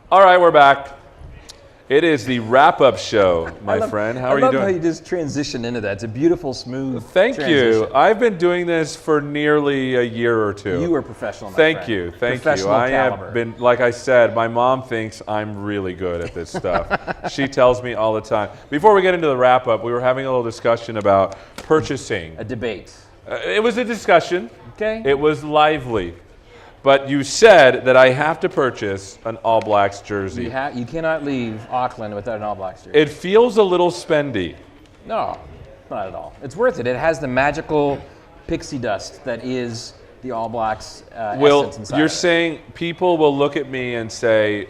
All right, we're back. It is the wrap-up show, my friend. How are you doing? I love how you just transition into that. It's a beautiful, smooth Thank transition. you. I've been doing this for nearly a year or two. You are professional, my Thank friend. you. Thank you. Professional I caliber. have been, like I said, my mom thinks I'm really good at this stuff. She tells me all the time. Before we get into the wrap-up, we were having a little discussion about purchasing. A debate. It was a discussion. Okay. It was lively. But you said that I have to purchase an All Blacks jersey. You cannot leave Auckland without an All Blacks jersey. It feels a little spendy. No, not at all. It's worth it. It has the magical pixie dust that is the All Blacks essence inside. You're saying people will look at me and say,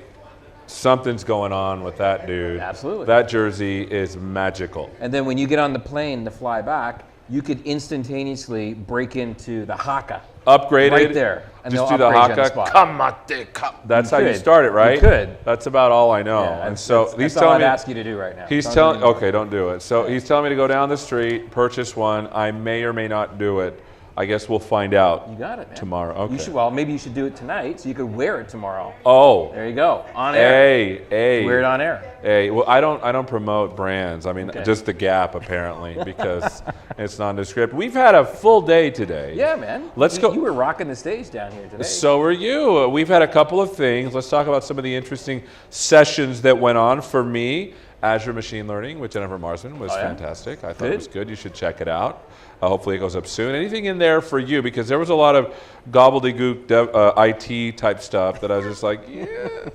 something's going on with that dude. Absolutely. That jersey is magical. And then when you get on the plane to fly back, you could instantaneously break into the haka. Upgraded. Right there. And just they'll do the upgrade you on the haka. spot. Come. That's how you could. start it, right? You could. That's about all I know. Yeah, and so that's he's all telling I'd me. ask you to do right now. He's Don't telling. do it. Okay, don't do it. So he's telling me to go down the street, purchase one. I may or may not do it. I guess we'll find out. You got it, man. Tomorrow. Okay. You should. Well, maybe you should do it tonight so you could wear it tomorrow. Oh. There you go. On air. Hey. Wear it on air. Hey, well, I don't promote brands. I mean, Okay. just the Gap apparently because it's nondescript. We've had a full day today. Yeah, man. Let's go. You were rocking the stage down here today. So are you. We've had a couple of things. Let's talk about some of the interesting sessions that went on. For me, Azure Machine Learning with Jennifer Marsman was fantastic. I thought it was good. You should check it out. Hopefully it goes up soon. Anything in there for you? Because there was a lot of gobbledygook IT type stuff that I was just like, yeah.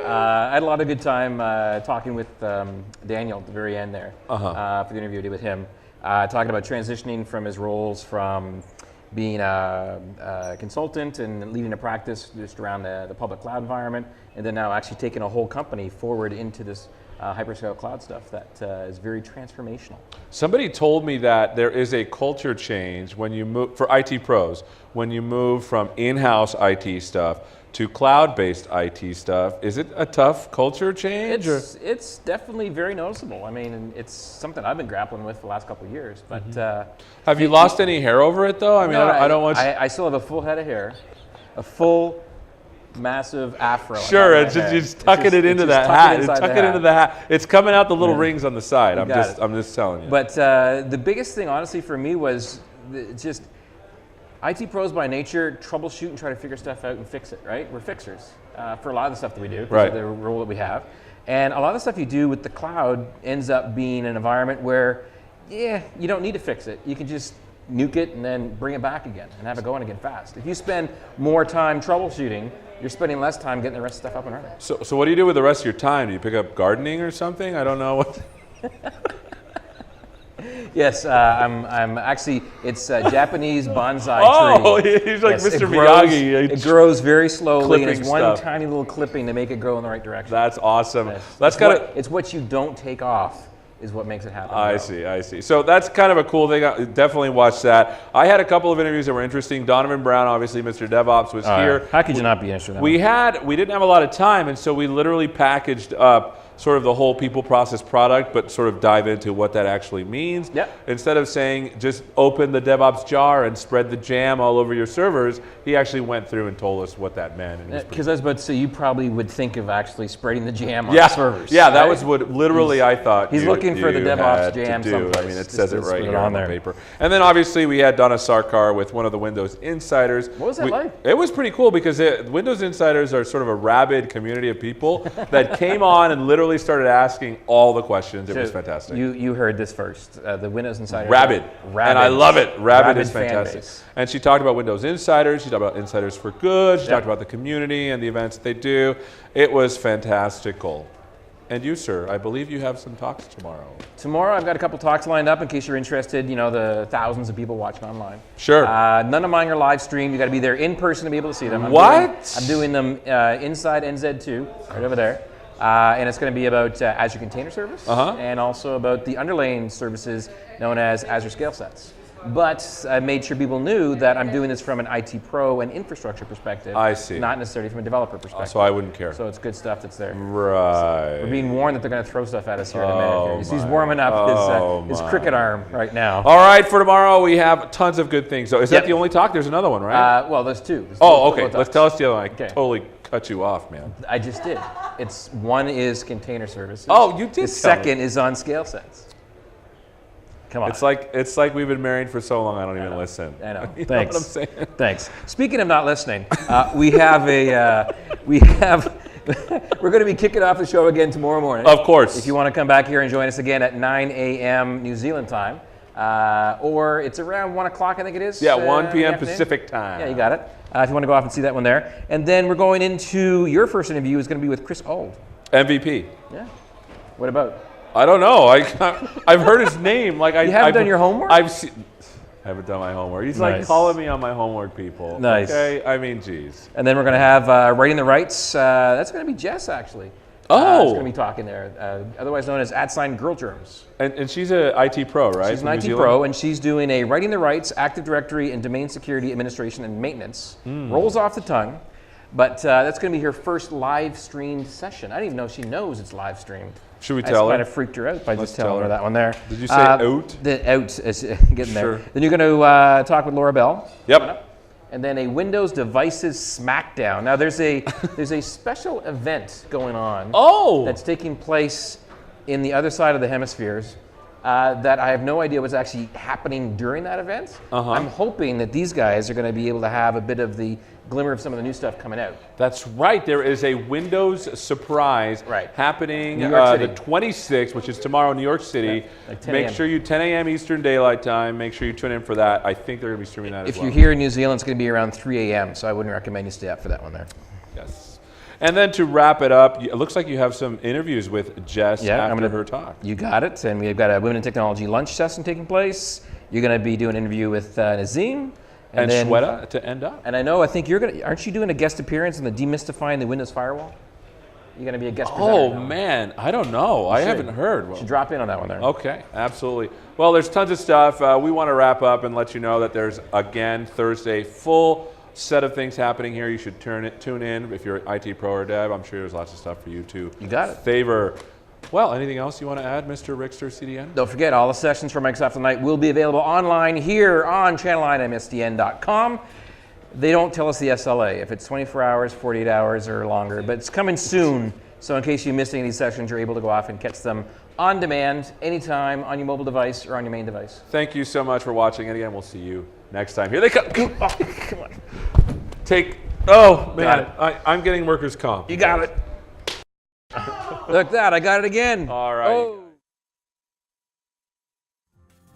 I had a lot of good time talking with Daniel at the very end there for the interview I did with him, talking about transitioning from his roles from being a consultant and leading a practice just around the public cloud environment, and then now actually taking a whole company forward into this hyperscale cloud stuff that is very transformational. Somebody told me that there is a culture change when you move, for IT pros, when you move from in-house IT stuff to cloud-based IT stuff. Is it a tough culture change? It's definitely very noticeable. I mean, it's something I've been grappling with the last couple of years. But have you lost any hair over it though? I mean, no, I don't want. I still have a full head of hair, a full, massive afro. Sure, it's just tucking it into that hat. Tuck it into the hat. It's coming out the little rings on the side. I'm just telling you. But the biggest thing, honestly, for me was just IT pros by nature troubleshoot and try to figure stuff out and fix it. Right? We're fixers for a lot of the stuff that we do. Right. The role that we have, and a lot of the stuff you do with the cloud ends up being an environment where, you don't need to fix it. You can just nuke it and then bring it back again and have it going again fast. If you spend more time troubleshooting, you're spending less time getting the rest of the stuff up and running. So what do you do with the rest of your time? Do you pick up gardening or something? I don't know what. Yes, I'm actually, it's a Japanese bonsai tree. Oh, he's like Mr. Miyagi. It grows very slowly, and it's clipping one stuff. tiny little clipping to make it grow in the right direction. That's awesome. It's what you don't take off is what makes it happen. I see. So that's kind of a cool thing. I definitely watch that. I had a couple of interviews that were interesting. Donovan Brown, obviously, Mr. DevOps, was here. How could you not be interested in that? We didn't have a lot of time, and so we literally packaged up sort of the whole people process product, but sort of dive into what that actually means. Yep. Instead of saying just open the DevOps jar and spread the jam all over your servers, he actually went through and told us what that meant. Because I was about to say, you probably would think of actually spreading the jam on the servers. Yeah, that was what literally I thought. He's looking for the DevOps jam someplace. I mean, it says it right here on the there. paper. And then obviously we had Donna Sarkar with one of the Windows Insiders. What was that like? It was pretty cool because Windows Insiders are sort of a rabid community of people that came on and literally started asking all the questions. It was fantastic. You heard this first. The Windows Insider. Rabid. And I love it. Rabid is fantastic. Fan And she talked about Windows Insiders. She talked about Insiders for Good. She talked about the community and the events that they do. It was fantastical. And you, sir, I believe you have some talks tomorrow. Tomorrow I've got a couple talks lined up in case you're interested, the thousands of people watching online. Sure. None of mine are live streamed. You got to be there in person to be able to see them. I'm doing them inside NZ2, right over there. And it's going to be about Azure Container Service and also about the underlying services known as Azure Scale Sets. But I made sure people knew that I'm doing this from an IT pro and infrastructure perspective. I see. Not necessarily from a developer perspective. So I wouldn't care. So it's good stuff that's there. Right. We're being warned that they're going to throw stuff at us here in a minute. He's warming up his cricket arm right now. All right, for tomorrow we have tons of good things. So is that the only talk? There's another one, right? Well, there's two. Okay. Let's tell us the other one. I totally cut you off, man. I just did. One is container services. Oh, you did. The second is on scale sense. Come on. It's like we've been married for so long. I don't even listen. I know. You Thanks. know what I'm saying? Thanks. Speaking of not listening, we're going to be kicking off the show again tomorrow morning. Of course. If you want to come back here and join us again at 9 a.m. New Zealand time, or it's around 1 o'clock, I think it is. Yeah, 1 in p.m. the afternoon. Pacific time. Yeah, you got it. If you want to go off and see that one there. And then we're going into your first interview is going to be with Chris Auld. MVP. Yeah. What about? I don't know. I've heard his name. Like You haven't done your homework? I haven't done my homework. He's like Nice. calling me on my homework, people. Nice. Okay. I mean, geez. And then we're going to have Writing the Rights. That's going to be Jess, actually. Oh. She's going to be talking there, otherwise known as @Girl Germs. And she's an IT pro, right? She's an from New IT Zealand? pro, and she's doing a Writing the Rights, Active Directory, and Domain Security Administration and Maintenance. Rolls off the tongue, but that's going to be her first live streamed session. I don't even know if she knows it's live streamed. Should we I tell just her? kind of freaked her out by Let's just telling tell her her. that one there. Did you say out? The out is getting there. Sure. Then you're going to talk with Laura Bell. Yep. And then a Windows Devices Smackdown. Now there's a special event going on. Oh. That's taking place in the other side of the hemispheres that I have no idea what's actually happening during that event. I'm hoping that these guys are going to be able to have a bit of the glimmer of some of the new stuff coming out. That's right. There is a Windows surprise happening New York City. the 26th, which is tomorrow in New York City. Yeah, like 10 Make a.m. sure you 10 a.m. Eastern Daylight Time. Make sure you tune in for that. I think they're going to be streaming that as If well. you're here in New Zealand, it's going to be around 3 a.m., so I wouldn't recommend you stay up for that one there. Yes. And then to wrap it up, it looks like you have some interviews with Jess after her talk. You got it. And we've got a Women in Technology lunch session taking place. You're going to be doing an interview with Nazim. And then Shweta to end up. And I know, I think aren't you doing a guest appearance in the Demystifying the Windows Firewall? You're going to be a guest presenter. Oh, man. I don't know. I haven't heard. You should drop in on that one there. Okay, absolutely. Well, there's tons of stuff. We want to wrap up and let you know that there's, again, Thursday, full set of things happening here. You should tune in if you're an IT pro or dev. I'm sure there's lots of stuff for you to favor. Well, anything else you want to add, Mr. Rickster, CDN? Don't forget, all the sessions for Microsoft Tonight will be available online here on channel9msdn.com. They don't tell us the SLA, if it's 24 hours, 48 hours, or longer, but it's coming soon. So in case you missed any of these sessions, you're able to go off and catch them on demand, anytime, on your mobile device or on your main device. Thank you so much for watching. And again, we'll see you next time. Here they come. Oh, come on. Oh, man. I'm getting workers' comp. You got it. Look at that, I got it again. All right. Oh.